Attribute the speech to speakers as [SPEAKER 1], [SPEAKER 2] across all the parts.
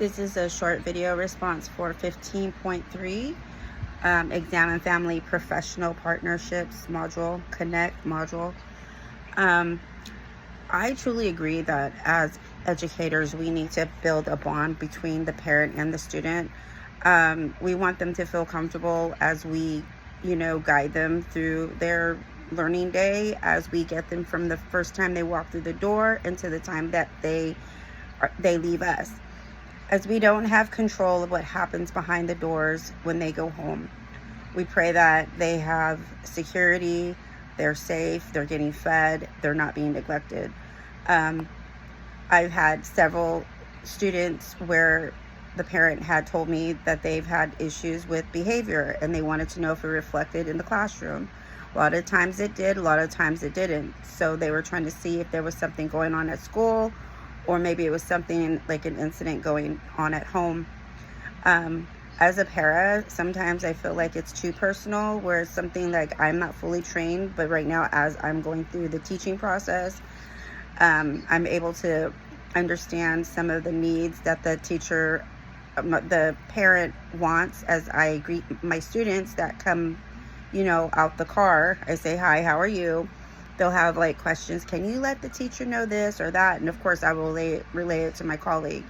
[SPEAKER 1] This is a short video response for 15.3, Examine Family Professional Partnerships module, Connect module. I truly agree that as educators, we need to build a bond between the parent and the student. We want them to feel comfortable as we, guide them through their learning day, as we get them from the first time they walk through the door into the time that they leave us, as we don't have control of what happens behind the doors when they go home. We pray that they have security, they're safe, they're getting fed, they're not being neglected. I've had several students where the parent had told me that they've had issues with behavior and they wanted to know if it reflected in the classroom. A lot of times it did, a lot of times it didn't. So they were trying to see if there was something going on at school, or maybe it was something like an incident going on at home. As a para, sometimes I feel like it's too personal, where it's something like I'm not fully trained, but right now as I'm going through the teaching process, I'm able to understand some of the needs that the teacher, the parent wants. As I greet my students that come, out the car, I say, "Hi, how are you?" They'll have like questions. Can you let the teacher know this or that? And of course, I will relay it to my colleague.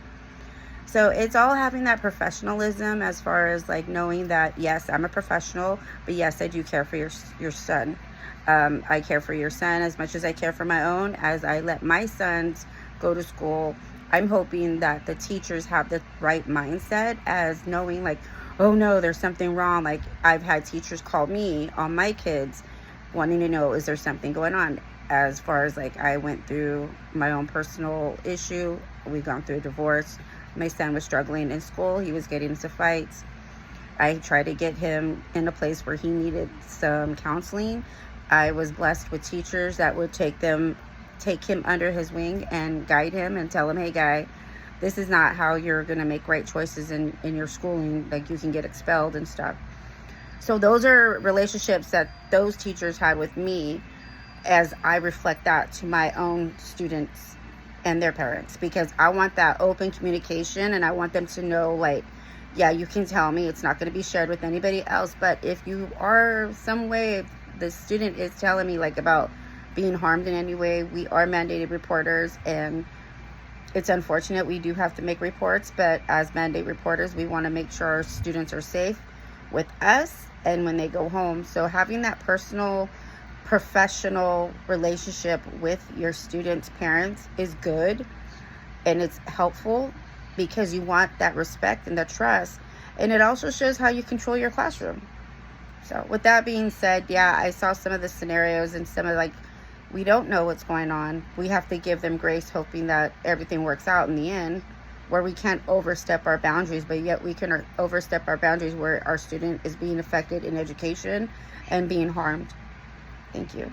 [SPEAKER 1] So it's all having that professionalism, as far as like knowing that, yes, I'm a professional, but yes, I do care for your son. I care for your son as much as I care for my own. As I let my sons go to school, I'm hoping that the teachers have the right mindset, as knowing like, oh no, there's something wrong. Like I've had teachers call me on my kids wanting to know, is there something going on? As far as like, I went through my own personal issue. We've gone through a divorce. My son was struggling in school. He was getting into fights. I tried to get him in a place where he needed some counseling. I was blessed with teachers that would take him under his wing and guide him and tell him, hey guy, this is not how you're going to make right choices in your schooling. Like you can get expelled and stuff. So those are relationships that those teachers had with me, as I reflect that to my own students and their parents, because I want that open communication, and I want them to know, like, yeah, you can tell me, it's not going to be shared with anybody else, but if you are some way, the student is telling me like about being harmed in any way, we are mandated reporters, and it's unfortunate we do have to make reports, but as mandate reporters, we want to make sure our students are safe with us and when they go home. So having that personal, professional relationship with your students' parents is good, and it's helpful because you want that respect and that trust, and it also shows how you control your classroom. So with that being said, yeah, I saw some of the scenarios and some of like, we don't know what's going on. We have to give them grace, hoping that everything works out in the end, where we can't overstep our boundaries, but yet we can overstep our boundaries where our student is being affected in education and being harmed. Thank you.